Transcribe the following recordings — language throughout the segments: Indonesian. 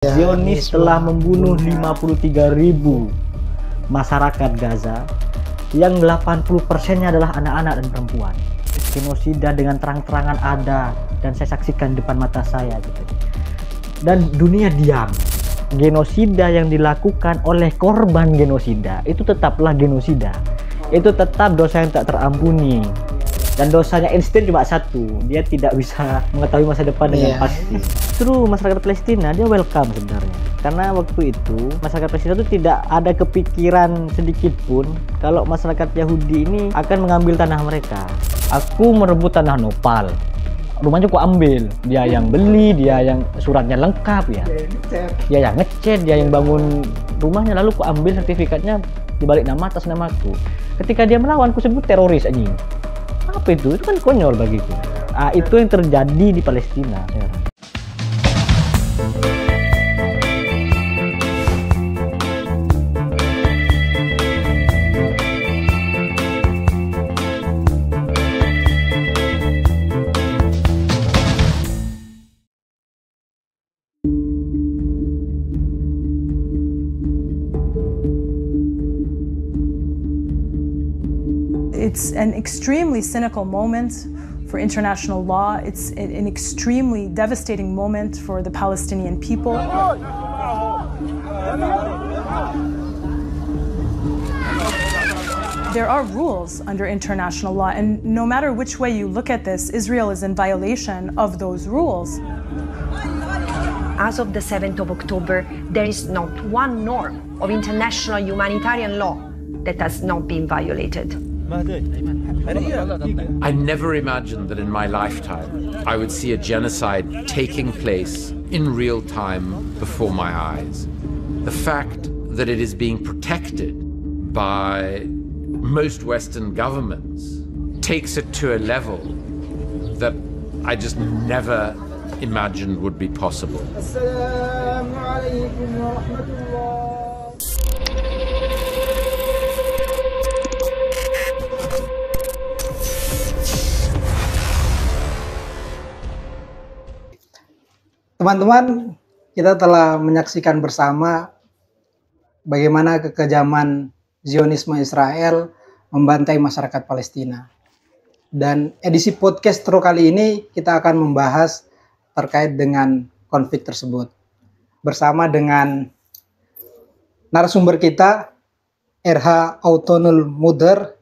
Zionis telah membunuh 53.000 masyarakat Gaza yang 80%-nya adalah anak-anak dan perempuan. Genosida dengan terang-terangan ada dan saya saksikan di depan mata saya gitu. Dan dunia diam. Genosida yang dilakukan oleh korban genosida itu tetaplah genosida. Itu tetap dosa yang tak terampuni. Dan dosanya Einstein cuma satu, dia tidak bisa mengetahui masa depan dengan pasti. Justru masyarakat Palestina dia welcome sebenarnya, karena waktu itu masyarakat Palestina itu tidak ada kepikiran sedikit pun kalau masyarakat Yahudi ini akan mengambil tanah mereka. Aku merebut tanah Nopal, rumahnya aku ambil, dia yang beli, dia yang suratnya lengkap ya, dia yang ngecat, dia yang bangun rumahnya, lalu aku ambil sertifikatnya dibalik nama atas namaku. Ketika dia melawan, aku sebut teroris anjing. Apa itu? Itu kan konyol bagiku. Itu yang terjadi di Palestina sekarang. It's an extremely cynical moment for international law. It's an extremely devastating moment for the Palestinian people. There are rules under international law, and no matter which way you look at this, Israel is in violation of those rules. As of the 7th of October, there is not one norm of international humanitarian law that has not been violated. I never imagined that in my lifetime I would see a genocide taking place in real time before my eyes. The fact that it is being protected by most Western governments takes it to a level that I just never imagined would be possible. Teman-teman, kita telah menyaksikan bersama bagaimana kekejaman Zionisme Israel membantai masyarakat Palestina. Dan edisi podcast Tro kali ini kita akan membahas terkait dengan konflik tersebut. Bersama dengan narasumber kita, RH Autonul Muder.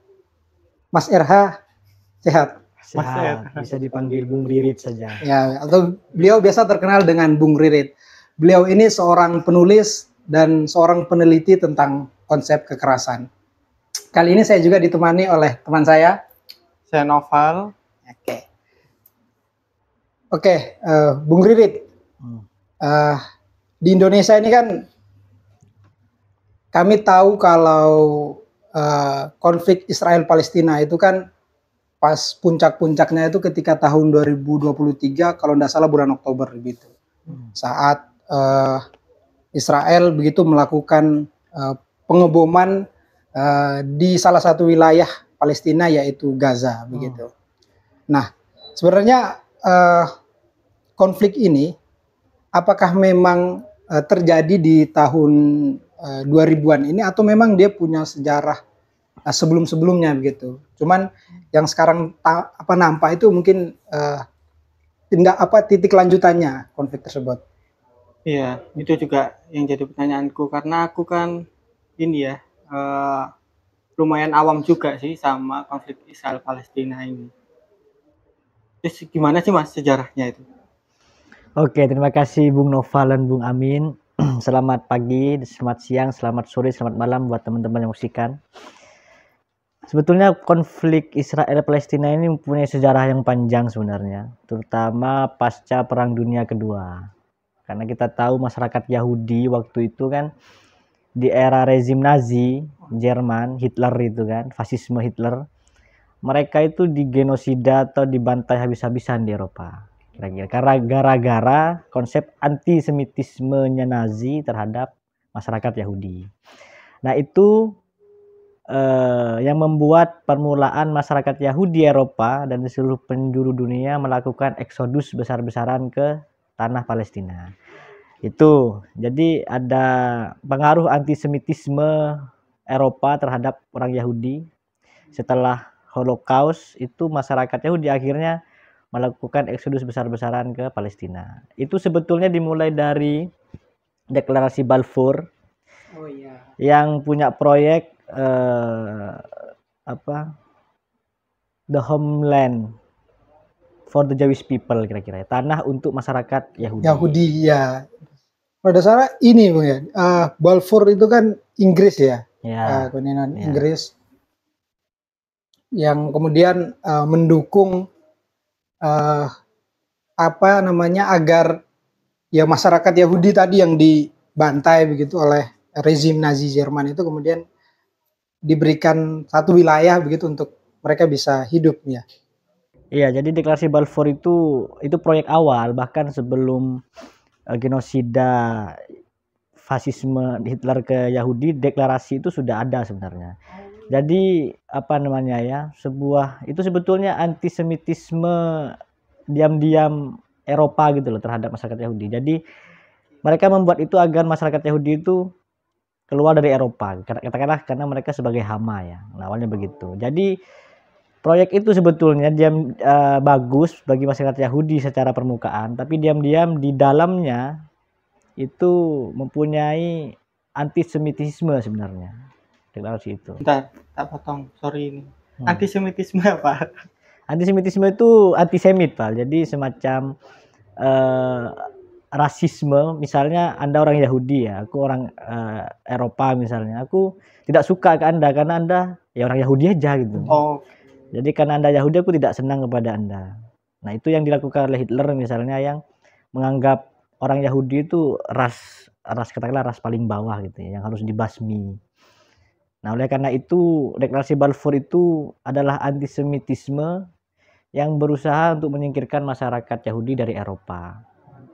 Mas RH, sehat? Sehat, bisa dipanggil Bung Ririt saja. Ya, atau beliau biasa terkenal dengan Bung Ririt. Beliau ini seorang penulis dan seorang peneliti tentang konsep kekerasan. Kali ini saya juga ditemani oleh teman saya. Saya Noval. Oke, Bung Ririt. Di Indonesia ini kan kami tahu kalau konflik Israel-Palestina itu kan pas puncak-puncaknya itu ketika tahun 2023 kalau tidak salah bulan Oktober begitu. Saat Israel begitu melakukan pengeboman di salah satu wilayah Palestina yaitu Gaza begitu. Nah, sebenarnya konflik ini apakah memang terjadi di tahun 2000-an ini atau memang dia punya sejarah sebelum-sebelumnya begitu. Cuman yang sekarang nampak itu mungkin titik lanjutannya konflik tersebut. Iya, itu juga yang jadi pertanyaanku karena aku kan ini ya lumayan awam juga sih sama konflik Israel Palestina ini. Terus gimana sih Mas sejarahnya itu? Oke, terima kasih Bung Noval dan Bung Amin. Selamat pagi, selamat siang, selamat sore, selamat malam buat teman-teman yang musikan. Sebetulnya konflik Israel-Palestina ini mempunyai sejarah yang panjang sebenarnya, terutama pasca Perang Dunia Kedua. Karena kita tahu masyarakat Yahudi waktu itu kan di era rezim Nazi, Jerman, Hitler itu kan, fasisme Hitler, mereka itu digenosida atau dibantai habis-habisan di Eropa. Karena gara-gara konsep antisemitismenya Nazi terhadap masyarakat Yahudi. Nah itu yang membuat permulaan masyarakat Yahudi Eropa dan di seluruh penjuru dunia melakukan eksodus besar-besaran ke tanah Palestina. Itu. Jadi ada pengaruh antisemitisme Eropa terhadap orang Yahudi. Setelah Holocaust itu masyarakat Yahudi akhirnya melakukan eksodus besar-besaran ke Palestina. Itu sebetulnya dimulai dari deklarasi Balfour Oh iya. yang punya proyek The Homeland for the Jewish People, kira-kira tanah untuk masyarakat Yahudi. Yahudi ya. Pada saat ini Bung ya, Balfour itu kan Inggris ya, Ya, kontinental ya. Inggris yang kemudian mendukung agar ya masyarakat Yahudi tadi yang dibantai begitu oleh rezim Nazi Jerman itu kemudian diberikan satu wilayah begitu untuk mereka bisa hidup ya. Iya, jadi deklarasi Balfour itu proyek awal, bahkan sebelum genosida fasisme Hitler ke Yahudi, deklarasi itu sudah ada sebenarnya. Jadi itu sebetulnya antisemitisme diam-diam Eropa gitu loh terhadap masyarakat Yahudi. Jadi mereka membuat itu agar masyarakat Yahudi itu keluar dari Eropa, katakanlah karena mereka sebagai hama ya. Nah, awalnya begitu. Jadi proyek itu sebetulnya bagus bagi masyarakat Yahudi secara permukaan, tapi diam-diam di dalamnya itu mempunyai antisemitisme sebenarnya. Deklarasi itu. Bentar, tak potong. Sorry ini. Antisemitisme apa? Antisemitisme itu antisemit, Pak. Jadi semacam rasisme. Misalnya Anda orang Yahudi ya, aku orang Eropa misalnya. Aku tidak suka ke Anda karena Anda ya orang Yahudi aja gitu. Oh, Jadi karena Anda Yahudi aku tidak senang kepada Anda. Nah, itu yang dilakukan oleh Hitler misalnya, yang menganggap orang Yahudi itu katakanlah ras paling bawah gitu ya, yang harus dibasmi. Nah, oleh karena itu deklarasi Balfour itu adalah antisemitisme yang berusaha untuk menyingkirkan masyarakat Yahudi dari Eropa.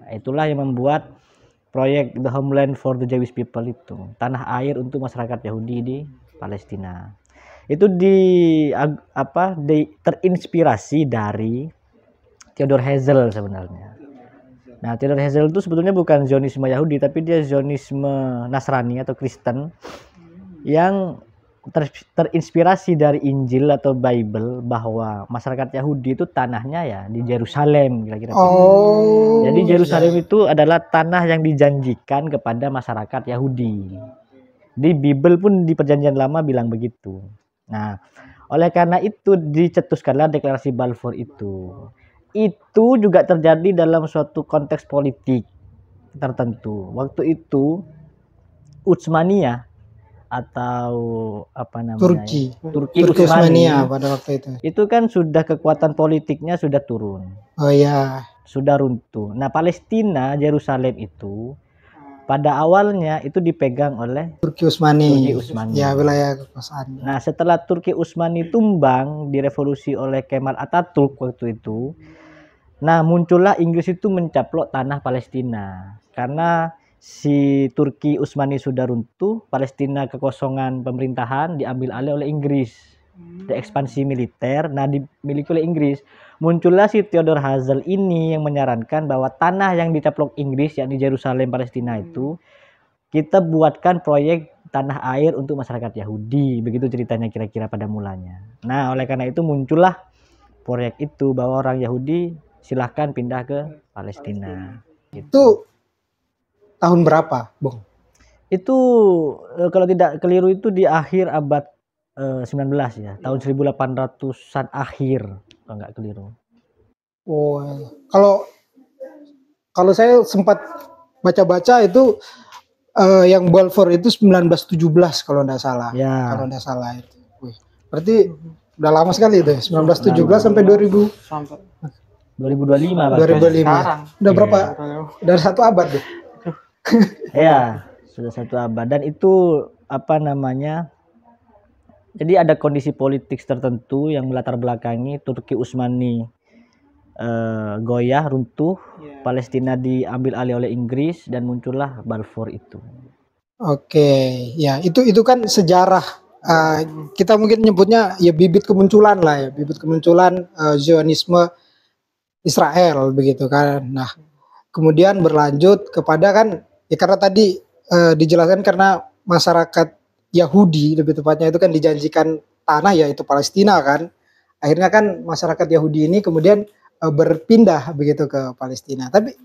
Nah, itulah yang membuat proyek The Homeland for the Jewish People itu, tanah air untuk masyarakat Yahudi di Palestina. Itu terinspirasi dari Theodor Herzl sebenarnya. Nah, Theodor Herzl itu sebetulnya bukan Zionisme Yahudi, tapi dia Zionisme Nasrani atau Kristen yang terinspirasi dari Injil atau Bible, bahwa masyarakat Yahudi itu tanahnya ya di Yerusalem kira-kira. Oh. Jadi Yerusalem itu adalah tanah yang dijanjikan kepada masyarakat Yahudi. Di Bible pun di Perjanjian Lama bilang begitu. Nah, oleh karena itu dicetuskanlah deklarasi Balfour itu. Itu juga terjadi dalam suatu konteks politik tertentu. Waktu itu Utsmaniyah atau Turki Utsmani pada waktu itu. Itu kan sudah kekuatan politiknya sudah turun. Oh ya. Sudah runtuh. Nah, Palestina, Yerusalem itu pada awalnya itu dipegang oleh Turki Utsmani. Ya, wilayah kekuasaan. Nah, setelah Turki Utsmani tumbang direvolusi oleh Kemal Atatürk waktu itu, nah muncullah Inggris itu mencaplok tanah Palestina. Karena si Turki Utsmani sudah runtuh, Palestina kekosongan pemerintahan diambil alih oleh Inggris. Ada ekspansi militer, nah dimiliki oleh Inggris. Muncullah si Theodor Herzl ini yang menyarankan bahwa tanah yang dicaplok Inggris, yakni Yerusalem Palestina itu, kita buatkan proyek tanah air untuk masyarakat Yahudi. Begitu ceritanya kira-kira pada mulanya. Nah, oleh karena itu muncullah proyek itu bahwa orang Yahudi silahkan pindah ke Palestina. Itu tahun berapa, Bung? Itu kalau tidak keliru itu di akhir abad 19 ya, tahun 1800-an akhir kalau nggak keliru. Oh, kalau saya sempat baca-baca itu yang Balfour itu 1917 kalau nggak salah. Ya. Kalau nggak salah itu. Wih, berarti udah lama sekali itu, 1917 sampai 2000. sampai 2025 Pak. 2005. sekarang. Udah berapa? Udah 1 abad deh. Ya, sudah 1 abad. Dan itu jadi ada kondisi politik tertentu yang melatar belakangi Turki Utsmani goyah, runtuh, Palestina diambil alih oleh Inggris, dan muncullah Balfour itu. Oke, ya itu kan sejarah. Kita mungkin nyebutnya ya bibit kemunculan lah ya, bibit kemunculan Zionisme Israel begitu kan. Nah, kemudian berlanjut kepada kan ya karena tadi dijelaskan karena masyarakat Yahudi lebih tepatnya itu kan dijanjikan tanah yaitu Palestina kan. Akhirnya kan masyarakat Yahudi ini kemudian berpindah begitu ke Palestina. Tapi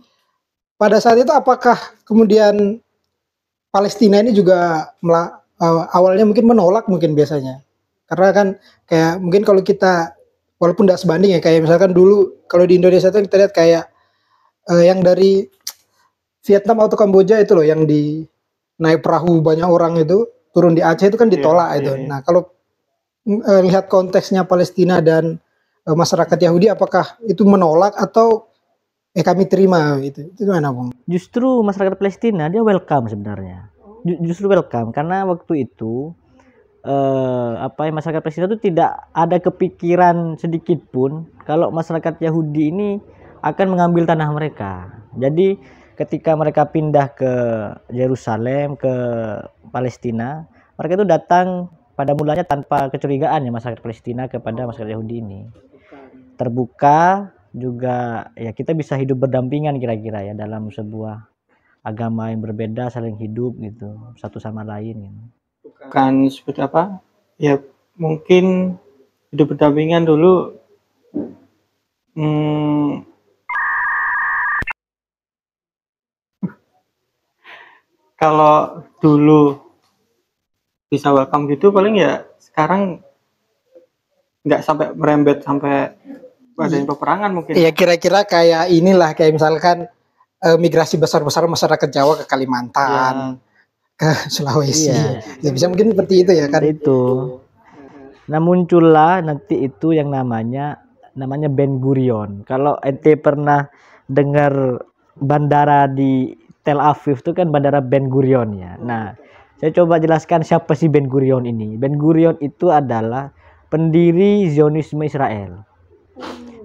pada saat itu apakah kemudian Palestina ini juga awalnya mungkin menolak mungkin biasanya? Karena kan kayak mungkin kalau kita walaupun tidak sebanding ya kayak misalkan dulu kalau di Indonesia itu kita lihat kayak yang dari Vietnam atau Kamboja itu loh yang di naik perahu banyak orang itu turun di Aceh itu kan ditolak itu. Nah kalau lihat konteksnya Palestina dan masyarakat Yahudi apakah itu menolak atau kami terima gitu? Itu gimana Bung? Justru masyarakat Palestina dia welcome sebenarnya. Justru welcome karena waktu itu masyarakat Palestina itu tidak ada kepikiran sedikit pun kalau masyarakat Yahudi ini akan mengambil tanah mereka. Jadi ketika mereka pindah ke Yerusalem, ke Palestina, mereka itu datang pada mulanya tanpa kecurigaan ya masyarakat Palestina kepada masyarakat Yahudi ini. Terbuka juga ya kita bisa hidup berdampingan kira-kira ya dalam sebuah agama yang berbeda saling hidup gitu satu sama lain gitu. Bukan seperti apa? Ya mungkin hidup berdampingan dulu kalau dulu bisa welcome gitu paling ya sekarang nggak sampai merembet sampai adanya peperangan mungkin. Iya kira-kira kayak inilah kayak misalkan migrasi besar-besar masyarakat Jawa ke Kalimantan, ke Sulawesi. Ya bisa mungkin seperti itu ya kan. Itu. Nah muncullah nanti itu yang namanya Ben Gurion. Kalau ente pernah dengar bandara di Tel Aviv itu kan bandara Ben Gurion ya. Nah, saya coba jelaskan siapa sih Ben Gurion ini. Ben Gurion itu adalah pendiri Zionisme Israel.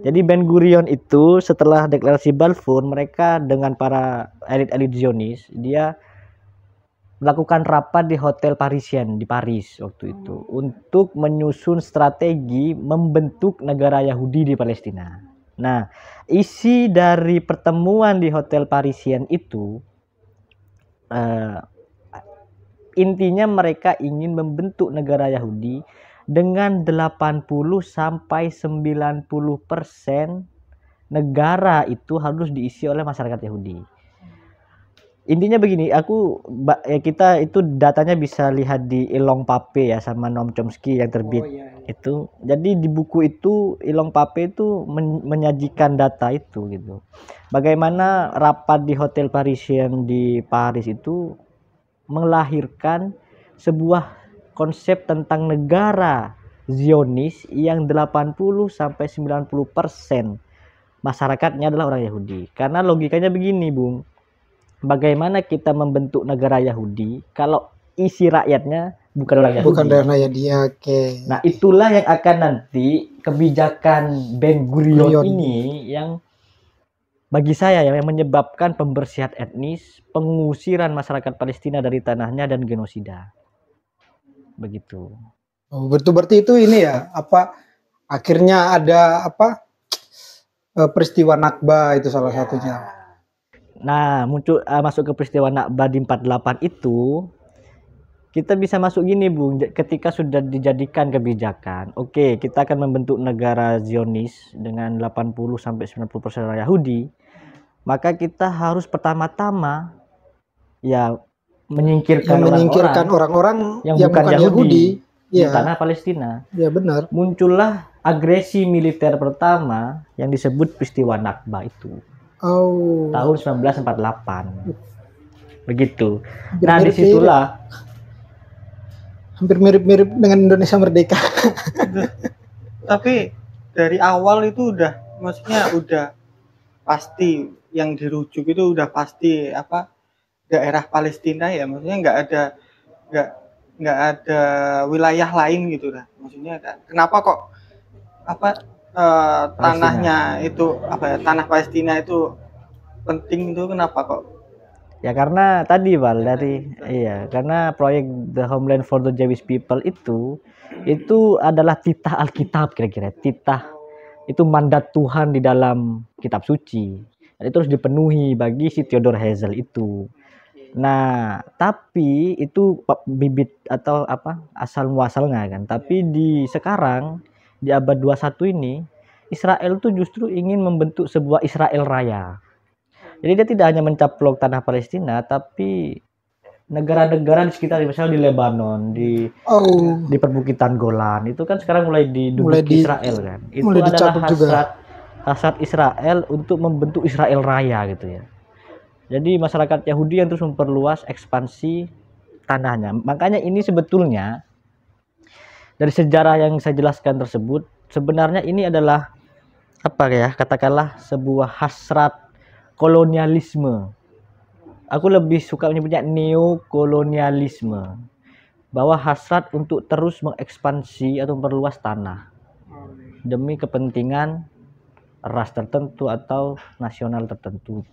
Jadi Ben Gurion itu setelah deklarasi Balfour, mereka dengan para elit-elit Zionis, dia melakukan rapat di Hotel Parisien di Paris waktu itu untuk menyusun strategi membentuk negara Yahudi di Palestina. Nah, isi dari pertemuan di Hotel Parisien itu intinya mereka ingin membentuk negara Yahudi dengan 80 sampai 90% negara itu harus diisi oleh masyarakat Yahudi. Intinya begini, kita itu datanya bisa lihat di Ilong Pape ya sama Noam Chomsky yang terbit itu. Jadi di buku itu Ilong Pape itu menyajikan data itu gitu. Bagaimana rapat di Hotel Parisien di Paris itu melahirkan sebuah konsep tentang negara Zionis yang 80 sampai 90% masyarakatnya adalah orang Yahudi. Karena logikanya begini, Bung. Bagaimana kita membentuk negara Yahudi kalau isi rakyatnya bukan orang Yahudi? Bukan orang Yahudi, oke. Nah, itulah yang akan nanti kebijakan Ben Gurion ini yang bagi saya yang menyebabkan pembersihan etnis, pengusiran masyarakat Palestina dari tanahnya dan genosida. Begitu. Oh, berarti itu ini ya, akhirnya ada peristiwa Nakba itu salah satunya. Nah, masuk ke peristiwa Nakba di 48 itu kita bisa masuk gini, Bung. Ketika sudah dijadikan kebijakan, oke, kita akan membentuk negara Zionis dengan 80 sampai 90% orang Yahudi. Maka kita harus pertama-tama ya menyingkirkan orang-orang yang bukan Yahudi di tanah Palestina. Ya, benar. Muncullah agresi militer pertama yang disebut peristiwa Nakba itu. Tahun 1948. Begitu. Nah, disitulah hampir mirip-mirip dengan Indonesia Merdeka. Tapi dari awal itu maksudnya udah pasti yang dirujuk itu udah pasti daerah Palestina ya, maksudnya nggak ada wilayah lain gitu lah. Maksudnya kenapa kok tanahnya itu tanah Palestina itu penting itu kenapa kok? Ya karena tadi karena proyek The Homeland for the Jewish People itu adalah titah Alkitab kira-kira. Titah itu mandat Tuhan di dalam kitab suci. Dan itu harus dipenuhi bagi si Theodor Herzl itu. Nah, tapi itu bibit atau apa asal muasalnya kan. Tapi di sekarang di abad 21 ini Israel tuh justru ingin membentuk sebuah Israel raya. Jadi dia tidak hanya mencaplok tanah Palestina, tapi negara-negara di sekitar, misalnya di Lebanon, di perbukitan Golan, itu kan sekarang mulai diduduki Israel kan. Itu adalah hasrat Israel untuk membentuk Israel raya gitu ya. Jadi masyarakat Yahudi yang terus memperluas ekspansi tanahnya. Makanya ini sebetulnya dari sejarah yang saya jelaskan tersebut, sebenarnya ini adalah apa ya, katakanlah sebuah hasrat kolonialisme. Aku lebih suka menyebutnya neokolonialisme, bahwa hasrat untuk terus mengekspansi atau memperluas tanah demi kepentingan ras tertentu atau nasional tertentu.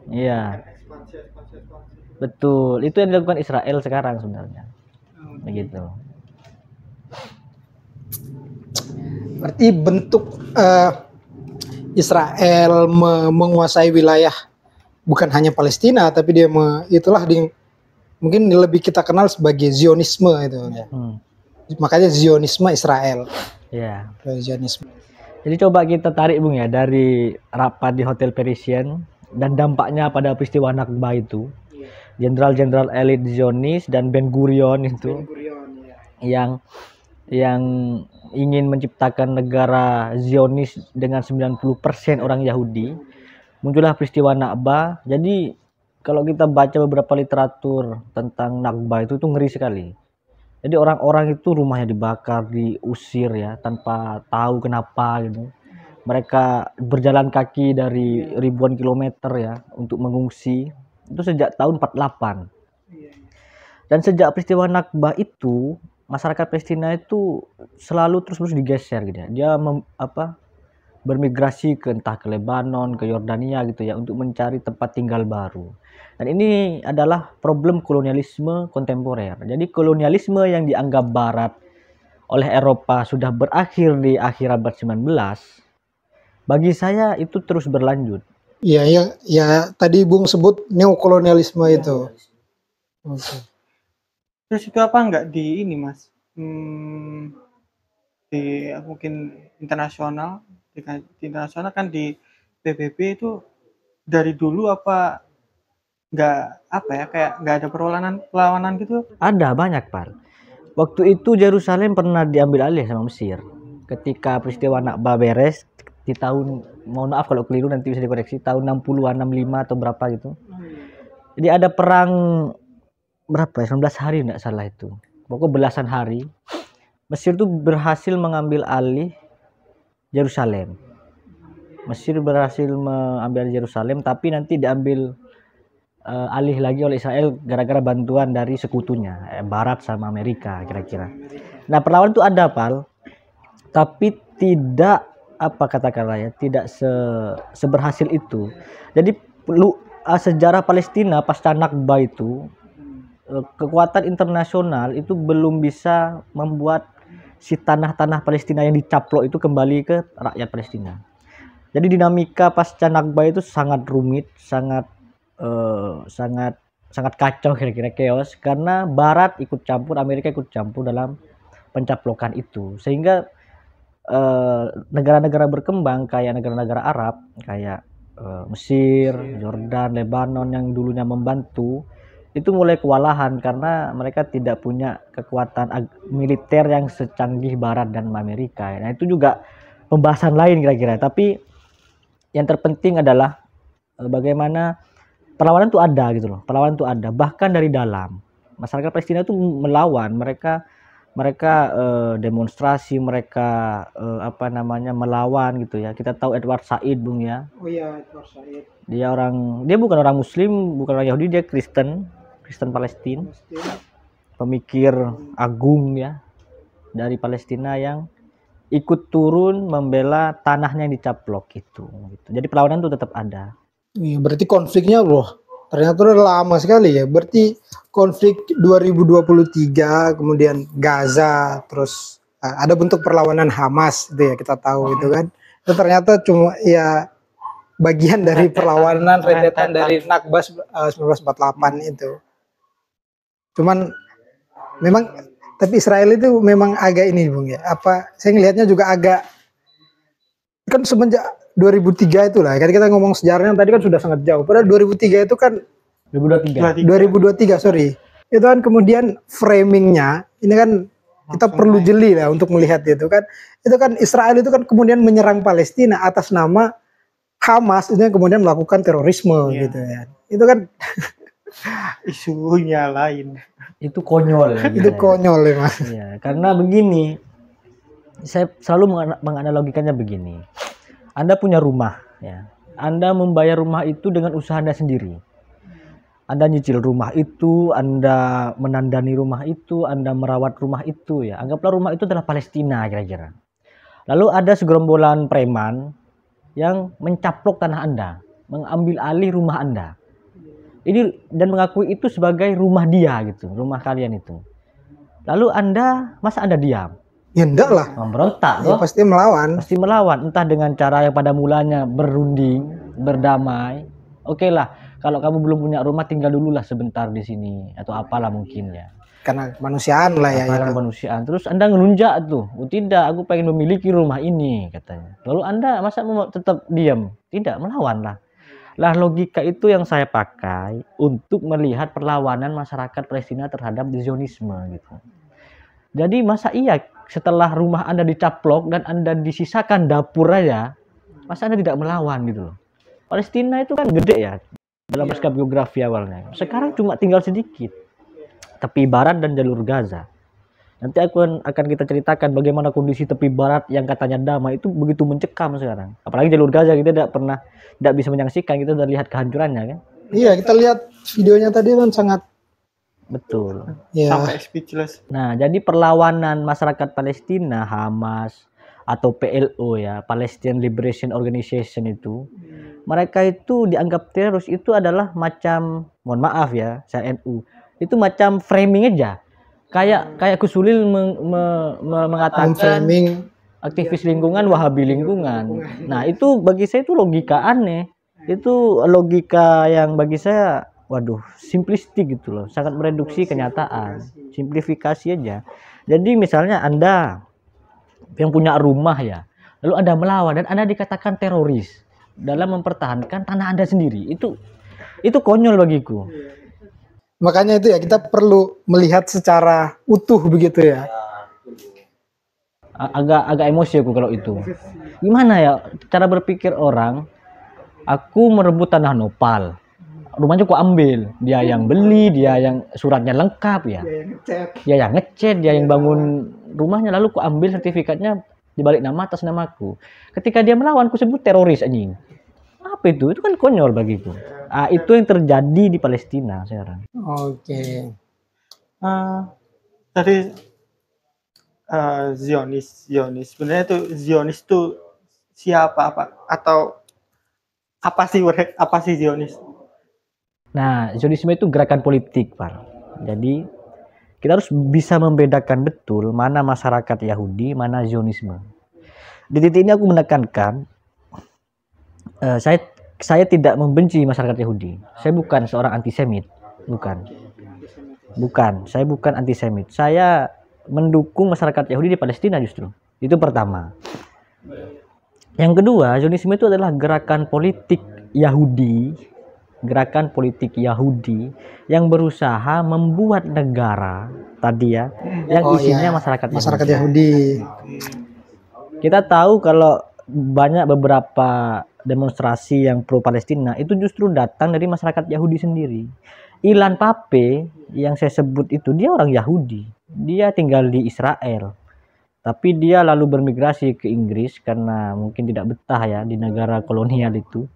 Iya, betul. Itu yang dilakukan Israel sekarang sebenarnya. Begitu. Berarti bentuk Israel menguasai wilayah bukan hanya Palestina, tapi dia itulah mungkin lebih kita kenal sebagai Zionisme itu. Makanya Zionisme Israel. Ya. Zionisme. Jadi coba kita tarik Bung ya dari rapat di Hotel Parisian dan dampaknya pada peristiwa Nakba itu. Jenderal-jenderal elit Zionis dan Ben Gurion itu yang ingin menciptakan negara Zionis dengan 90% orang Yahudi. Muncullah peristiwa Nakba. Jadi kalau kita baca beberapa literatur tentang Nakba itu ngeri sekali. Jadi orang-orang itu rumahnya dibakar, diusir ya, tanpa tahu kenapa gitu. Mereka berjalan kaki dari ribuan kilometer ya untuk mengungsi. Itu sejak tahun 48. Dan sejak peristiwa Nakba itu, masyarakat Palestina itu selalu terus-menerus digeser gitu ya. Dia bermigrasi ke entah ke Lebanon, ke Yordania gitu ya, untuk mencari tempat tinggal baru. Dan ini adalah problem kolonialisme kontemporer. Jadi kolonialisme yang dianggap Barat oleh Eropa sudah berakhir di akhir abad 19, bagi saya itu terus berlanjut. Iya, ya tadi Bung sebut neokolonialisme itu. Okay. Terus itu apa enggak di ini Mas? Di mungkin internasional, di internasional kan di PBB itu dari dulu apa nggak kayak nggak ada perlawanan gitu? Ada banyak Pak. Waktu itu Yerusalem pernah diambil alih sama Mesir. Ketika peristiwa Nakba beres di tahun, mohon maaf kalau keliru nanti bisa dikoreksi, tahun 60-an, 65 atau berapa gitu. Jadi ada perang berapa ya, 19 hari enggak salah itu. Pokoknya belasan hari. Mesir tuh berhasil mengambil alih Yerusalem. Mesir berhasil mengambil Yerusalem, tapi nanti diambil alih lagi oleh Israel gara-gara bantuan dari sekutunya, Barat sama Amerika kira-kira. Nah perlawanan itu ada Pal, tapi tidak tidak seberhasil itu. Jadi sejarah Palestina pasca Nakba itu, kekuatan internasional itu belum bisa membuat si tanah-tanah Palestina yang dicaplok itu kembali ke rakyat Palestina. Jadi dinamika pasca Nakba itu sangat rumit, sangat kacau, kira-kira chaos, karena Barat ikut campur, Amerika ikut campur dalam pencaplokan itu, sehingga negara-negara berkembang kayak negara-negara Arab kayak Mesir, Jordan, Lebanon yang dulunya membantu itu mulai kewalahan karena mereka tidak punya kekuatan militer yang secanggih Barat dan Amerika. Nah itu juga pembahasan lain kira-kira, tapi yang terpenting adalah bagaimana perlawanan itu ada gitu loh. Perlawanan itu ada, bahkan dari dalam masyarakat Palestina itu melawan. Mereka demonstrasi, mereka melawan gitu ya. Kita tahu Edward Said Bung ya. Oh iya, Edward Said. Dia bukan orang Muslim, bukan orang Yahudi, dia Kristen Palestina. Pemikir agung ya dari Palestina yang ikut turun membela tanahnya yang dicaplok itu. Gitu. Jadi perlawanan itu tetap ada. Iya, berarti konfliknya loh ternyata udah lama sekali ya. Berarti konflik 2023, kemudian Gaza, terus ada bentuk perlawanan Hamas itu ya, kita tahu itu kan. Itu ternyata cuma ya bagian dari perlawanan rentetan dari Nakba 1948 itu. Cuman memang tapi Israel itu memang agak ini Bung ya. Apa saya ngelihatnya juga agak kan semenjak 2003 itulah. Kan kita ngomong sejarahnya tadi kan sudah sangat jauh. Padahal 2003 itu kan 2023 sorry. Itu kan kemudian framingnya ini kan kita perlu jeli lah untuk melihat itu kan. Itu kan Israel itu kan kemudian menyerang Palestina atas nama Hamas itu yang kemudian melakukan terorisme gitu ya. Itu kan isunya lain. Itu konyol. Itu konyol ya Mas. Ya, karena begini, saya selalu menganalogikannya begini. Anda punya rumah, ya. Anda membayar rumah itu dengan usaha Anda sendiri. Anda nyicil rumah itu, Anda menandani rumah itu, Anda merawat rumah itu, ya. Anggaplah rumah itu adalah Palestina kira-kira. Lalu ada segerombolan preman yang mencaplok tanah Anda, mengambil alih rumah Anda. Ini dan mengakui itu sebagai rumah dia gitu, rumah kalian itu. Lalu masa Anda diam? Ya enggak lah. Memberontak Ya, pasti melawan. Pasti melawan, entah dengan cara yang pada mulanya berunding, berdamai. Oke lah, kalau kamu belum punya rumah tinggal dulu lah sebentar di sini atau apalah mungkin ya. Karena kemanusiaan lah ya. Karena kemanusiaan. Terus Anda ngelunjak tuh, oh tidak, aku pengen memiliki rumah ini katanya. Lalu Anda masa mau tetap diam? Tidak, melawan lah. Lah logika itu yang saya pakai untuk melihat perlawanan masyarakat Palestina terhadap Zionisme gitu. Jadi masa iya setelah rumah Anda dicaplok dan Anda disisakan dapur aja, masa Anda tidak melawan gitu loh. Palestina itu kan gede ya dalam naskah biografi awalnya. Sekarang cuma tinggal sedikit. Tepi barat dan jalur Gaza. Nanti akan kita ceritakan bagaimana kondisi tepi barat yang katanya damai itu begitu mencekam sekarang. Apalagi jalur Gaza kita tidak bisa menyaksikan, kita sudah lihat kehancurannya kan. Iya, kita lihat videonya tadi kan sangat betul. Ya. Sampai speechless. Nah, jadi perlawanan masyarakat Palestina, Hamas atau PLO ya, Palestine Liberation Organization itu, mereka itu dianggap teroris itu adalah macam, mohon maaf ya, saya NU, itu macam framing aja. Kayak Kusulil mengatakan framing aktivis lingkungan, Wahabi lingkungan. Nah, itu bagi saya itu logika aneh. Itu logika yang bagi saya waduh, simplistik gitu loh, sangat mereduksi kenyataan, simplifikasi aja. Jadi misalnya Anda yang punya rumah ya, lalu Anda melawan dan Anda dikatakan teroris dalam mempertahankan tanah Anda sendiri, itu konyol bagiku. Makanya itu ya kita perlu melihat secara utuh begitu ya. Agak emosi aku kalau itu. Gimana ya cara berpikir orang? Aku merebut tanah Nopal. Rumahnya aku ambil, dia yang beli, dia yang suratnya lengkap ya, dia yang ngecat, dia yang bangun rumahnya, lalu aku ambil sertifikatnya dibalik nama atas namaku. Ketika dia melawan, aku sebut teroris anjing. Apa itu? Itu kan konyol bagiku. Itu yang terjadi di Palestina sekarang. Oke. Tadi Zionis sebenarnya itu Zionis itu siapa atau apa sih Zionis? Nah, Zionisme itu gerakan politik, Pak. Jadi kita harus bisa membedakan betul mana masyarakat Yahudi, mana Zionisme. Di titik ini aku menekankan, saya tidak membenci masyarakat Yahudi. Saya bukan seorang antisemit, bukan. Saya bukan antisemit. Saya mendukung masyarakat Yahudi di Palestina justru. Itu pertama. Yang kedua, Zionisme itu adalah gerakan politik Yahudi yang berusaha membuat negara tadi ya, yang isinya masyarakat Yahudi. Kita tahu kalau banyak beberapa demonstrasi yang pro Palestina itu justru datang dari masyarakat Yahudi sendiri. Ilan Pape yang saya sebut itu dia orang Yahudi, dia tinggal di Israel, tapi dia lalu bermigrasi ke Inggris karena mungkin tidak betah ya di negara kolonial itu.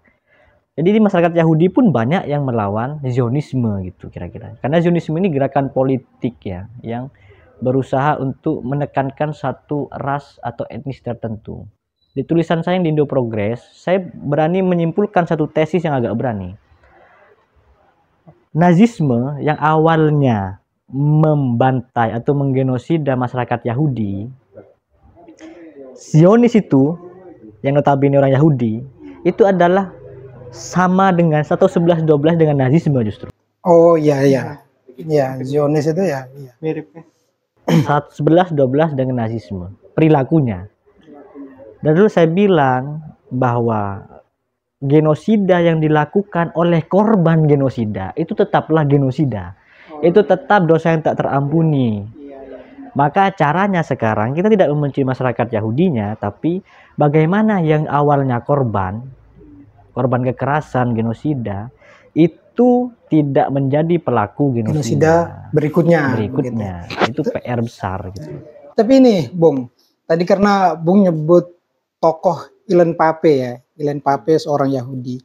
Jadi di masyarakat Yahudi pun banyak yang melawan Zionisme gitu kira-kira. Karena Zionisme ini gerakan politik ya, yang berusaha untuk menekankan satu ras atau etnis tertentu. Di tulisan saya yang di Indo Progress, saya berani menyimpulkan satu tesis yang agak berani. Nazisme yang awalnya membantai atau menggenosida masyarakat Yahudi Zionis itu yang notabene orang Yahudi itu adalah sama dengan atau 11-12 dengan Nazisme justru. Oh iya iya. Ya, Zionis itu ya. Iya. Mirip ya. 11-12 dengan Nazisme perilakunya. Dan dulu saya bilang bahwa genosida yang dilakukan oleh korban genosida itu tetaplah genosida. Itu tetap dosa yang tak terampuni. Maka caranya sekarang kita tidak membenci masyarakat Yahudinya, tapi bagaimana yang awalnya korban kekerasan genosida itu tidak menjadi pelaku genosida berikutnya. Itu PR besar gitu. Tapi ini, Bung, tadi karena Bung nyebut tokoh Ilan Pappe ya, Ilan Pappe seorang Yahudi.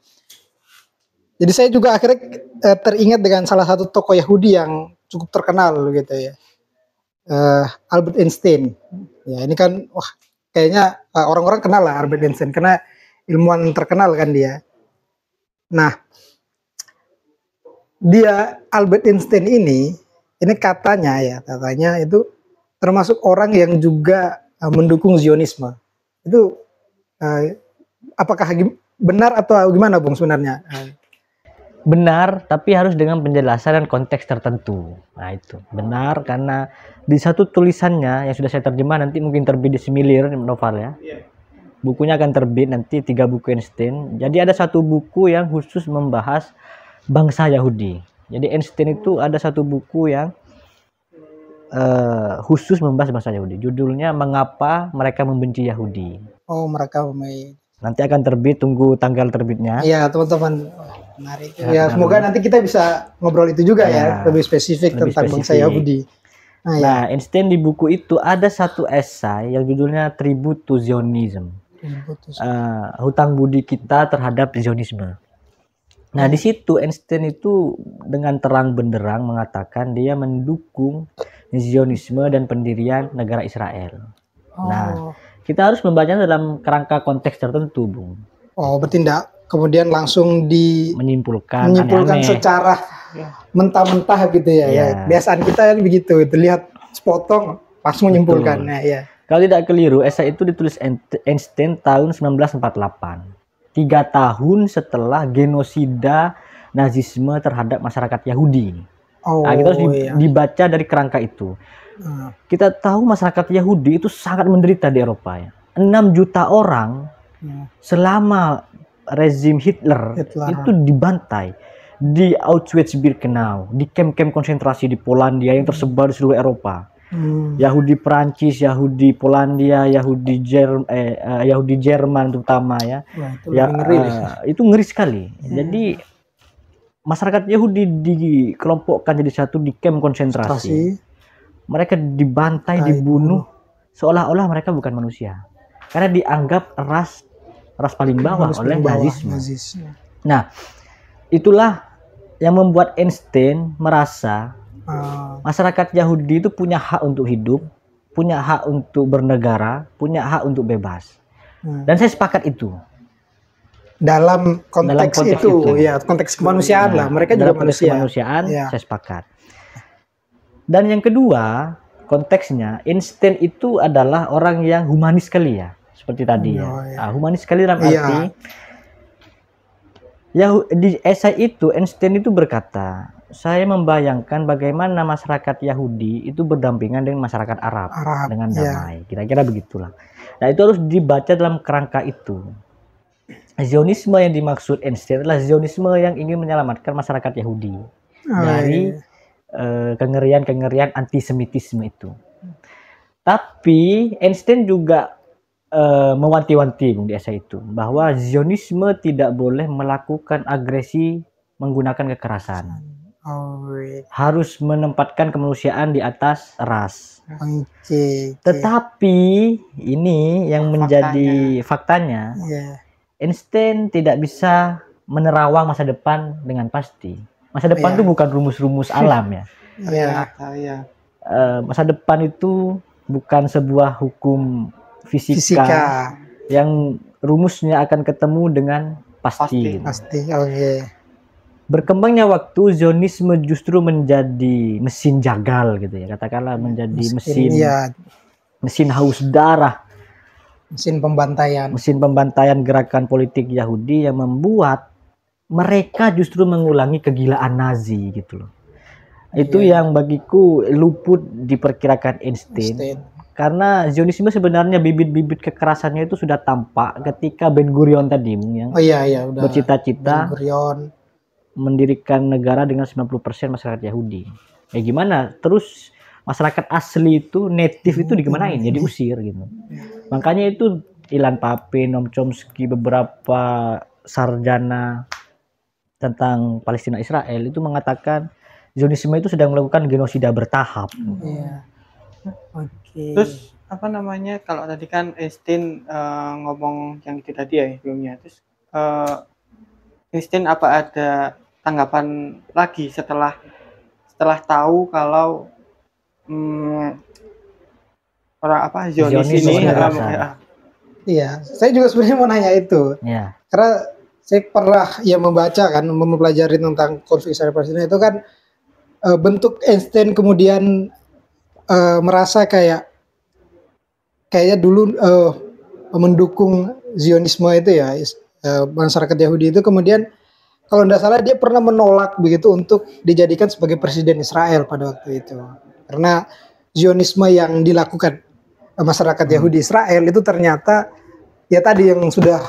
Jadi saya juga akhirnya teringat dengan salah satu tokoh Yahudi yang cukup terkenal gitu ya. Albert Einstein. Ya, ini kan wah kayaknya orang-orang kenal lah Albert Einstein karena ilmuwan terkenal kan dia. Nah, dia Albert Einstein ini katanya itu termasuk orang yang juga mendukung Zionisme. Itu apakah benar atau gimana, Bung, sebenarnya? Benar, tapi harus dengan penjelasan dan konteks tertentu. Nah itu benar karena di satu tulisannya yang sudah saya terjemah, nanti mungkin terbit di Semilir novel ya. Bukunya akan terbit nanti 3 buku Einstein. Jadi ada satu buku yang khusus membahas bangsa Yahudi. Jadi Einstein itu ada satu buku yang khusus membahas bangsa Yahudi. Judulnya Mengapa Mereka Membenci Yahudi. Oh, mereka memilih. Nanti akan terbit, tunggu tanggal terbitnya. Iya, teman-teman. Menarik. Ya, semoga nanti kita bisa ngobrol itu juga ya, lebih spesifik tentang bangsa Yahudi. Nah, Einstein di buku itu ada satu esai yang judulnya Tribute to Zionism. Hutang budi kita terhadap Zionisme. Nah, di situ Einstein itu dengan terang benderang mengatakan dia mendukung Zionisme dan pendirian negara Israel. Nah, kita harus membacanya dalam kerangka konteks tertentu, Bung. Oh, bertindak kemudian langsung menyimpulkan aneh-aneh secara mentah-mentah gitu ya. Ya. Kebiasaan kita kan begitu, lihat sepotong langsung menyimpulkan. Nah, ya. Kalau tidak keliru, esai itu ditulis Einstein tahun 1948. 3 tahun setelah genosida Nazisme terhadap masyarakat Yahudi. Nah, kita harus dibaca dari kerangka itu. Kita tahu masyarakat Yahudi itu sangat menderita di Eropa ya. 6 juta orang selama rezim Hitler itu dibantai di Auschwitz-Birkenau, di kamp-kamp konsentrasi di Polandia yang tersebar di seluruh Eropa. Yahudi Perancis, Yahudi Polandia, Yahudi Jerman terutama ya. Itu ngeri sekali. Jadi masyarakat Yahudi dikelompokkan jadi satu di kamp konsentrasi. Mereka dibantai, dibunuh seolah-olah mereka bukan manusia. Karena dianggap ras paling bawah oleh Nazisme. Nah, itulah yang membuat Einstein merasa masyarakat Yahudi itu punya hak untuk hidup, punya hak untuk bernegara, punya hak untuk bebas. Dan saya sepakat itu. Dalam konteks itu, ya konteks kemanusiaan lah. Mereka juga manusia. Kemanusiaan, saya sepakat. Dan yang kedua, konteksnya Einstein itu adalah orang yang humanis sekali ya, seperti tadi ya. Humanis sekali dalam arti di esai itu Einstein itu berkata, saya membayangkan bagaimana masyarakat Yahudi itu berdampingan dengan masyarakat Arab dengan damai. Kira-kira begitulah. Nah, itu harus dibaca dalam kerangka itu. Zionisme yang dimaksud Einstein adalah Zionisme yang ingin menyelamatkan masyarakat Yahudi dari kengerian-kengerian antisemitisme itu. Tapi Einstein juga mewanti-wanti di esai itu bahwa Zionisme tidak boleh melakukan agresi menggunakan kekerasan. Harus menempatkan kemanusiaan di atas ras. Tetapi ini yang menjadi faktanya. Einstein tidak bisa menerawang masa depan dengan pasti. Masa depan itu bukan rumus-rumus alam ya. Masa depan itu bukan sebuah hukum fisika. Yang rumusnya akan ketemu dengan pasti. Berkembangnya waktu, Zionisme justru menjadi mesin jagal gitu ya, katakanlah menjadi mesin haus darah mesin pembantaian. mesin pembantaian gerakan politik Yahudi yang membuat mereka justru mengulangi kegilaan Nazi gitu loh. Itu yang bagiku luput diperkirakan Einstein. Karena Zionisme sebenarnya bibit-bibit kekerasannya itu sudah tampak ketika Ben Gurion tadi yang Udah. bercita-cita Ben Gurion mendirikan negara dengan 90% masyarakat Yahudi. Ya gimana? Terus masyarakat asli itu native itu digimanain? Ya diusir gitu. Makanya itu Ilan Pape, Noam Chomsky, beberapa sarjana tentang Palestina Israel itu mengatakan Zionisme itu sedang melakukan genosida bertahap. Iya. Oke. Terus apa namanya, kalau tadi kan Einstein ngomong yang itu tadi ya sebelumnya, terus Einstein apa ada tanggapan lagi setelah tahu kalau orang apa Zionis ini Iya, saya juga sebenarnya mau nanya itu. Ya. Karena saya pernah membaca kan, mempelajari tentang konflik Israel Palestina itu kan bentuk Einstein kemudian merasa kayaknya dulu mendukung Zionisme itu ya, masyarakat Yahudi itu, kemudian kalau tidak salah dia pernah menolak begitu untuk dijadikan sebagai presiden Israel pada waktu itu, karena Zionisme yang dilakukan masyarakat Yahudi Israel itu ternyata ya tadi yang sudah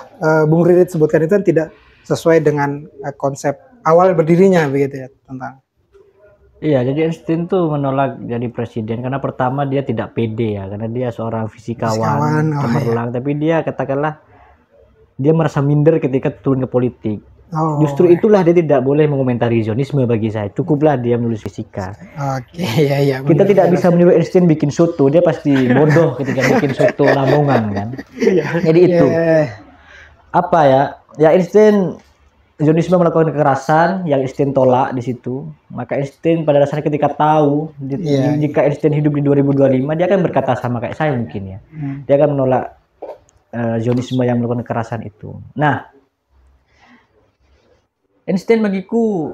Bung Ririt sebutkan itu kan tidak sesuai dengan konsep awal berdirinya begitu ya tentang. Iya, jadi Einstein tuh menolak jadi presiden karena pertama dia tidak pede ya, karena dia seorang fisikawan cemerlang, tapi dia katakanlah dia merasa minder ketika turun ke politik. Justru itulah dia tidak boleh mengomentari Zionisme bagi saya. Cukuplah dia menulis fisika. Iya. Kita tidak bisa menyuruh Einstein bikin soto, dia pasti bodoh ketika bikin soto Lamongan kan. Jadi itu. Apa ya? Ya Einstein Zionisme melakukan kekerasan yang Einstein tolak di situ. Maka Einstein pada dasarnya ketika tahu jika Einstein hidup di 2025 dia akan berkata sama kayak saya mungkin ya. Dia akan menolak Zionisme yang melakukan kekerasan itu. Nah, Einstein bagiku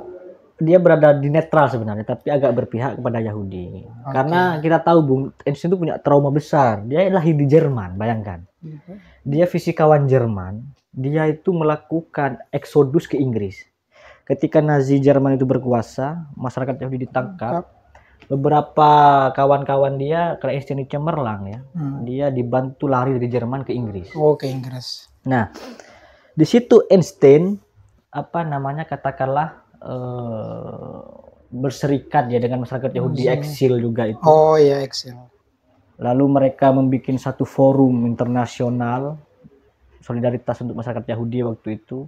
dia berada di netral sebenarnya, tapi agak berpihak kepada Yahudi. Karena kita tahu Bung, Einstein itu punya trauma besar. Dia lahir di Jerman, bayangkan. Dia fisikawan Jerman. Dia itu melakukan eksodus ke Inggris. Ketika Nazi Jerman itu berkuasa, masyarakat Yahudi ditangkap. Beberapa kawan-kawan dia, karena Einstein itu cemerlang ya, dia dibantu lari dari Jerman ke Inggris. Ke Inggris. Nah, di situ Einstein katakanlah berserikat ya dengan masyarakat Yahudi eksil juga itu. Eksil. Lalu mereka membuat satu forum internasional solidaritas untuk masyarakat Yahudi waktu itu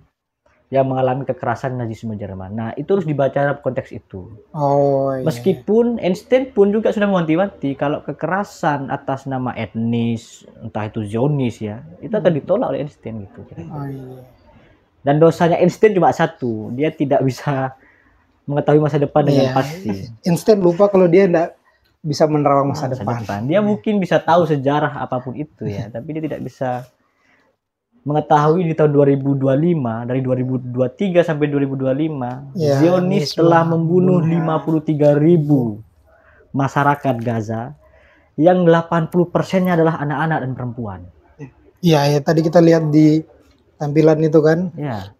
yang mengalami kekerasan Nazisme Jerman. Nah, itu harus dibaca dalam konteks itu. Meskipun Einstein pun juga sudah mewanti-wanti kalau kekerasan atas nama etnis, entah itu Zionis ya, itu akan ditolak oleh Einstein gitu. Dan dosanya Einstein cuma satu, dia tidak bisa mengetahui masa depan dengan pasti. Einstein lupa kalau dia tidak bisa menerawang masa depan. Dia mungkin bisa tahu sejarah apapun itu ya, tapi dia tidak bisa mengetahui di tahun 2025, dari 2023 sampai 2025, Zionis telah membunuh 53.000 masyarakat Gaza, yang 80%-nya adalah anak-anak dan perempuan. Iya, tadi kita lihat di tampilan itu kan,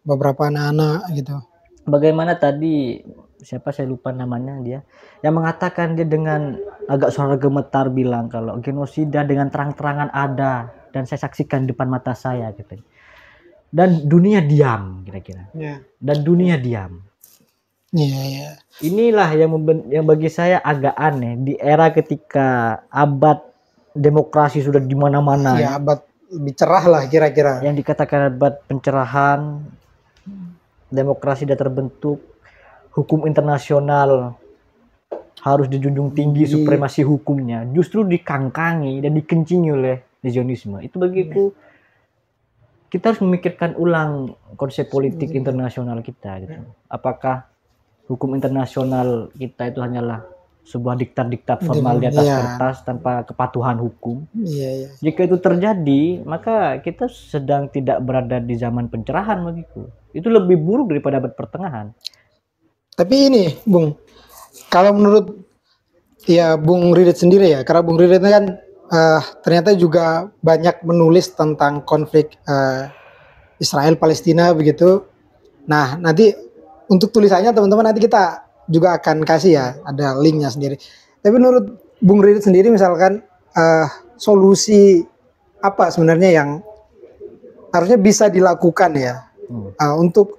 beberapa anak-anak gitu. Bagaimana tadi, siapa saya lupa namanya dia, yang mengatakan dia dengan agak suara gemetar bilang kalau genosida dengan terang-terangan ada dan saya saksikan di depan mata saya gitu. Dan dunia diam kira-kira. Dan dunia diam. Inilah yang bagi saya agak aneh di era ketika abad demokrasi sudah di mana-mana. Abad lebih cerah lah kira-kira. Yang dikatakan abad pencerahan, demokrasi sudah terbentuk, hukum internasional harus dijunjung tinggi, supremasi hukumnya justru dikangkangi dan dikencingi oleh Zionisme. Itu bagiku kita harus memikirkan ulang konsep politik internasional kita gitu. Apakah hukum internasional kita itu hanyalah sebuah diktat-diktat formal di atas kertas tanpa kepatuhan hukum? Jika itu terjadi, maka kita sedang tidak berada di zaman pencerahan bagiku. Itu lebih buruk daripada abad pertengahan. Tapi ini, Bung, kalau menurut Bung Ririt sendiri ya, karena Bung Ririt kan ternyata juga banyak menulis tentang konflik Israel Palestina begitu. Nah, nanti untuk tulisannya teman-teman nanti kita juga akan kasih ya, ada linknya sendiri. Tapi menurut Bung Ridit sendiri misalkan solusi apa sebenarnya yang harusnya bisa dilakukan ya untuk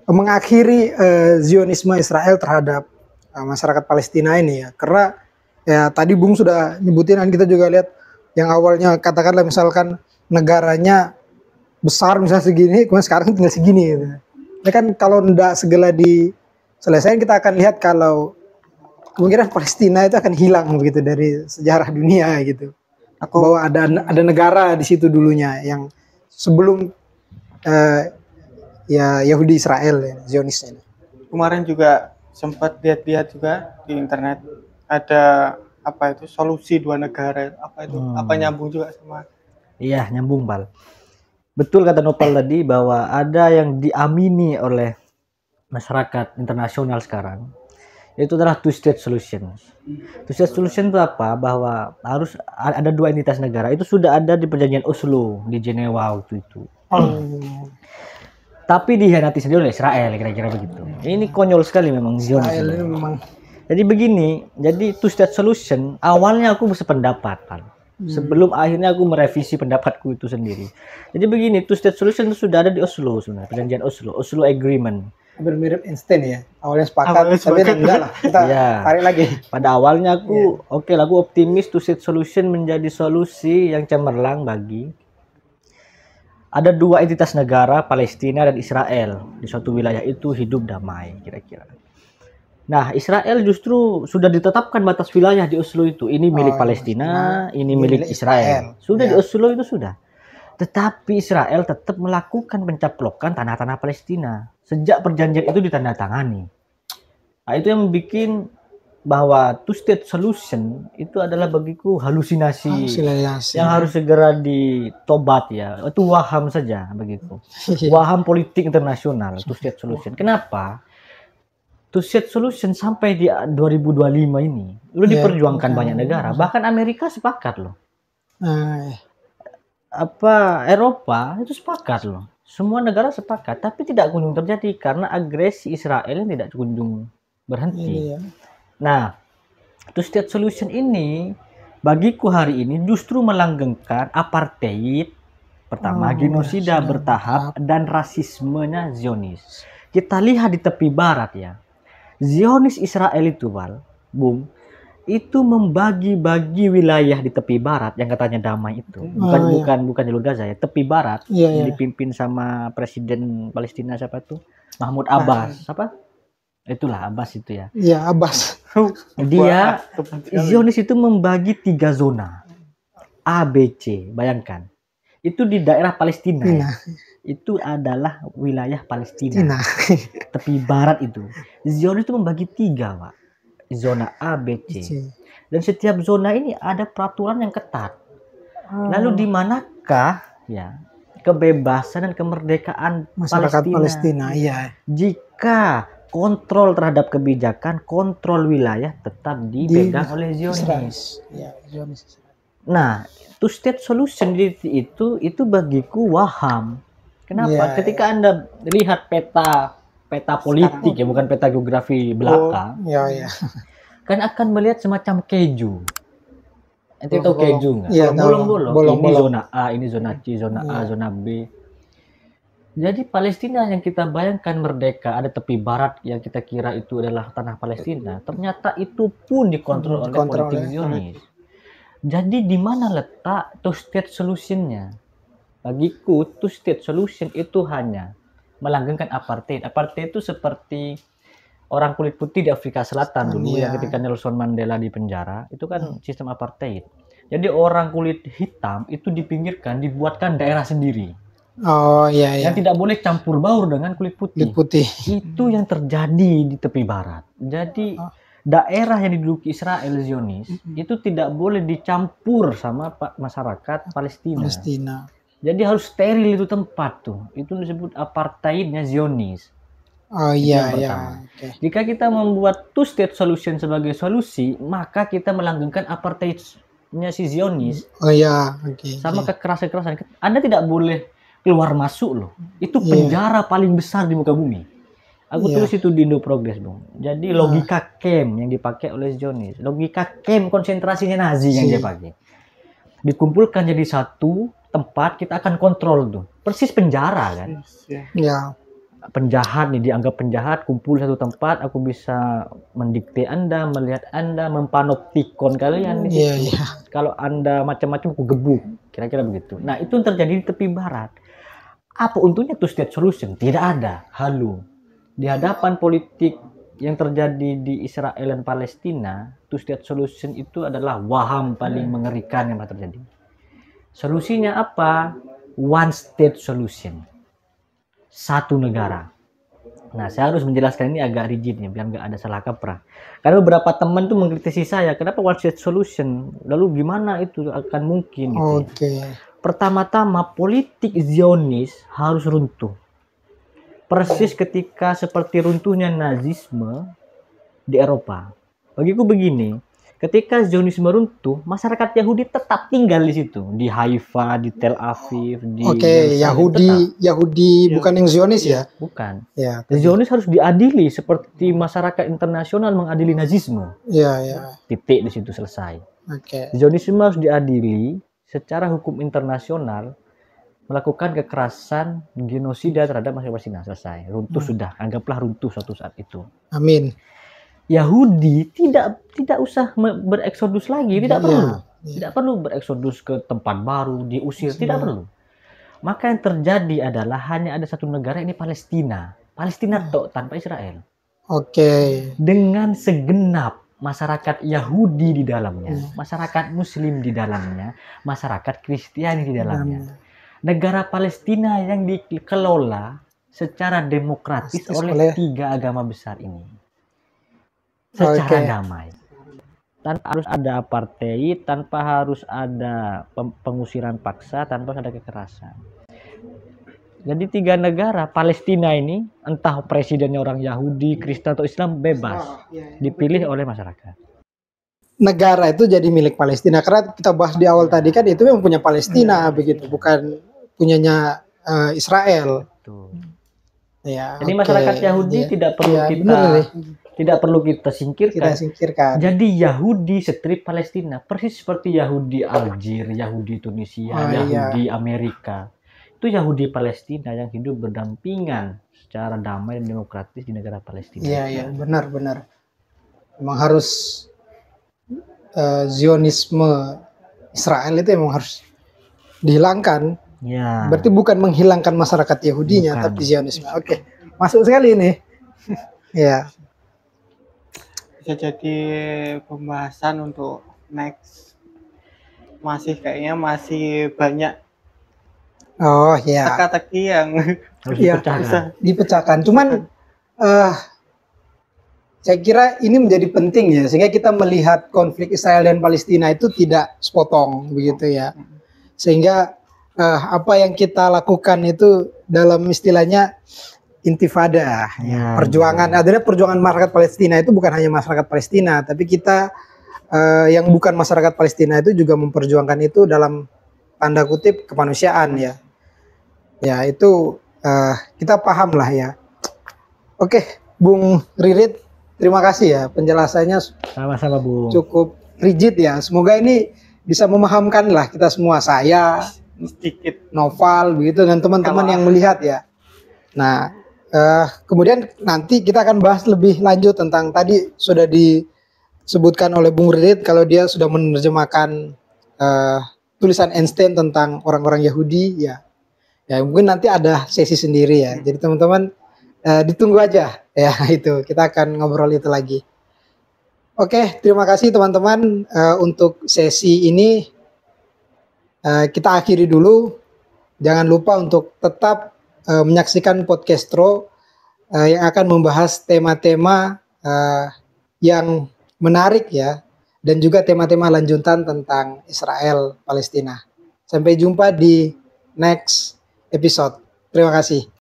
mengakhiri Zionisme Israel terhadap masyarakat Palestina ini ya. Karena ya tadi Bung sudah nyebutin, dan kita juga lihat yang awalnya katakanlah misalkan negaranya besar misalnya segini, kemudian sekarang tinggal segini gitu. Ini kan kalau tidak segera diselesaikan, kita akan lihat kalau kemungkinan Palestina itu akan hilang begitu dari sejarah dunia gitu. Bahwa ada negara di situ dulunya yang sebelum ya Yahudi Israel ya, Zionis ini. Kemarin juga sempat lihat-lihat juga di internet ada apa itu solusi dua negara, apa itu apa nyambung juga sama. Iya, nyambung, Bal. Betul kata Nopal tadi bahwa ada yang diamini oleh masyarakat internasional sekarang, itu adalah two-state solution. Two-state solution itu apa? Bahwa harus ada dua entitas negara. Itu sudah ada di perjanjian Oslo di Jenewa waktu itu. Tapi dihianati sendiri oleh Israel, kira-kira begitu. Ini konyol sekali memang Zionis. Jadi begini, jadi two-state solution awalnya aku bersependapat, Pak. Sebelum akhirnya aku merevisi pendapatku itu sendiri. Jadi begini, two-state solution itu sudah ada di Oslo sebenarnya, perjanjian Oslo Agreement. Mirip Einstein ya, awalnya sepakat, tapi enggak lah, kita tarik lagi. Pada awalnya aku aku optimis two-state solution menjadi solusi yang cemerlang bagi ada dua entitas negara, Palestina dan Israel, di suatu wilayah itu hidup damai kira-kira. Nah, Israel justru sudah ditetapkan batas wilayah di Oslo itu. Ini milik Palestina, ini milik Israel. Sudah di Oslo itu sudah. Tetapi Israel tetap melakukan pencaplokan tanah-tanah Palestina sejak perjanjian itu ditandatangani. Nah, itu yang membuat bahwa two-state solution itu adalah bagiku halusinasi yang harus segera ditobat ya. Itu waham saja begitu. Waham politik internasional, two-state solution. Kenapa? Two-state solution sampai di 2025 ini lu diperjuangkan banyak negara, bahkan Amerika sepakat loh. Eropa itu sepakat loh. Semua negara sepakat, tapi tidak kunjung terjadi karena agresi Israel yang tidak kunjung berhenti. Nah, two-state solution ini bagiku hari ini justru melanggengkan apartheid pertama, genosida bertahap dan rasismenya Zionis. Kita lihat di tepi barat ya. Zionis Israel itu, Bung, itu membagi-bagi wilayah di tepi barat yang katanya damai itu. Bukan jalur Gaza ya, tepi barat yang dipimpin sama Presiden Palestina siapa tuh? Mahmud Abbas, apa? Itulah Abbas itu ya. Iya, Abbas. Dia Zionis itu membagi 3 zona. A, B, C, bayangkan. Itu di daerah Palestina. Ya. Itu adalah wilayah Palestina. Tepi barat itu. Zionis itu membagi 3, Pak. Zona A, B, C. Dan setiap zona ini ada peraturan yang ketat. Lalu di manakah ya kebebasan dan kemerdekaan masyarakat Palestina? Jika kontrol terhadap kebijakan, kontrol wilayah tetap dipegang oleh Zionis. Nah, two-state solution itu bagiku waham. Kenapa? Ketika Anda lihat peta politik ya, bukan peta geografi belakang, kan akan melihat semacam keju. Ente tahu keju nggak? Bolong-bolong. Ini zona A, ini zona C, zona A, zona B. Jadi Palestina yang kita bayangkan merdeka, ada tepi barat yang kita kira itu adalah tanah Palestina, ternyata itu pun dikontrol oleh politik Zionis. Jadi di mana letak two-state solution-nya? Bagiku, two-state solution itu hanya melanggengkan apartheid. Apartheid itu seperti orang kulit putih di Afrika Selatan dulu yang ketika Nelson Mandela di penjara, itu kan sistem apartheid. Jadi orang kulit hitam itu dipinggirkan, dibuatkan daerah sendiri. Yang tidak boleh campur baur dengan kulit putih. Itu yang terjadi di tepi barat. Jadi daerah yang diduduki Israel Zionis itu tidak boleh dicampur sama masyarakat Palestina. Jadi harus steril itu tempat tuh. Itu disebut apartheidnya Zionis. Jika kita membuat two-state solution sebagai solusi, maka kita melanggengkan apartheid nya si Zionis Oh ya, oke. sama kekerasan-kekerasan. Anda tidak boleh keluar masuk loh. Itu Iya. penjara paling besar di muka bumi. Aku Iya. tulis itu di Indo Progress, Bung. Jadi logika camp yang dipakai oleh Zionis, logika camp konsentrasinya Nazi yang dia pakai. Dikumpulkan jadi satu tempat, kita akan kontrol tuh. Persis penjara kan. Ya. Penjahat nih, dianggap penjahat, kumpul satu tempat, aku bisa mendikte Anda, melihat Anda, mempanoptikon kalian di Iya, situ. iya. Kalau Anda macam-macam aku gebuk, kira-kira begitu. Nah, itu yang terjadi di tepi barat. Apa untungnya two state solution? Tidak ada. Halo. Di hadapan politik yang terjadi di Israel dan Palestina, two state solution itu adalah waham paling mengerikan yang pernah terjadi. Solusinya apa? One state solution. Satu negara. Nah, saya harus menjelaskan ini agak rigid nih, biar nggak ada salah kaprah. Karena beberapa teman tuh mengkritisi saya, kenapa one state solution? Lalu gimana itu akan mungkin? Gitu ya. Oke. Pertama-tama, politik Zionis harus runtuh. Persis ketika seperti runtuhnya Nazisme di Eropa. Bagiku begini, ketika Zionisme runtuh, masyarakat Yahudi tetap tinggal di situ, di Haifa, di Tel Aviv, di Oke, Yerusalem, Yahudi bukan yang Zionis ya? bukan. Ya. Zionis harus diadili seperti masyarakat internasional mengadili Nazisme. Ya, ya. Titik di situ selesai. Oke. Zionisme harus diadili secara hukum internasional, melakukan kekerasan genosida terhadap masyarakat Palestina. Selesai. Runtuh sudah. Anggaplah runtuh suatu saat itu. Amin. Yahudi tidak usah bereksodus lagi, tidak perlu. Iya. Tidak perlu bereksodus ke tempat baru, diusir, tidak perlu. Maka yang terjadi adalah hanya ada satu negara, ini Palestina. Palestina tok, tanpa Israel. Oke. Dengan segenap masyarakat Yahudi di dalamnya, masyarakat Muslim di dalamnya, masyarakat Kristiani di dalamnya. Negara Palestina yang dikelola secara demokratis oleh tiga agama besar ini. Secara damai. Tanpa harus ada apartheid, tanpa harus ada pengusiran paksa, tanpa harus ada kekerasan. Jadi tiga negara Palestina ini, entah presidennya orang Yahudi, Kristen atau Islam, bebas dipilih oleh masyarakat. Negara itu jadi milik Palestina, karena kita bahas di awal tadi kan itu memang punya Palestina begitu, bukan punyanya Israel. Betul. Ya, jadi masyarakat Yahudi tidak perlu kita singkirkan. Jadi Yahudi strip Palestina persis seperti Yahudi Aljazair, Yahudi Tunisia, Yahudi Amerika. Itu Yahudi Palestina yang hidup berdampingan secara damai dan demokratis di negara Palestina. Iya, benar. Memang harus Zionisme Israel itu memang harus dihilangkan. Ya. Berarti bukan menghilangkan masyarakat Yahudinya, tapi Zionisme. Oke, masuk sekali ini. Ya. Bisa jadi pembahasan untuk next. Kayaknya masih banyak. Oh ya. Teka-teki yang harus dipecahkan. Cuman saya kira ini menjadi penting ya, sehingga kita melihat konflik Israel dan Palestina itu tidak sepotong begitu ya. Sehingga apa yang kita lakukan itu dalam istilahnya intifada, perjuangan. Ada perjuangan masyarakat Palestina itu bukan hanya masyarakat Palestina, tapi kita yang bukan masyarakat Palestina itu juga memperjuangkan itu dalam tanda kutip kemanusiaan ya. Ya itu kita paham lah ya. Oke, Bung Ririt, terima kasih ya penjelasannya. Sama-sama, Bung. Cukup rigid ya. Semoga ini bisa memahamkan lah kita semua, saya, sedikit Noval begitu, dan teman-teman yang melihat ya. Nah, kemudian nanti kita akan bahas lebih lanjut tentang tadi sudah disebutkan oleh Bung Ririt kalau dia sudah menerjemahkan tulisan Einstein tentang orang-orang Yahudi ya. Ya mungkin nanti ada sesi sendiri ya. Jadi teman-teman ditunggu aja ya, itu kita akan ngobrol itu lagi. Oke, terima kasih teman-teman untuk sesi ini. Kita akhiri dulu. Jangan lupa untuk tetap menyaksikan Podcastro yang akan membahas tema-tema yang menarik ya, dan juga tema-tema lanjutan tentang Israel Palestina. Sampai jumpa di next episode. Terima kasih.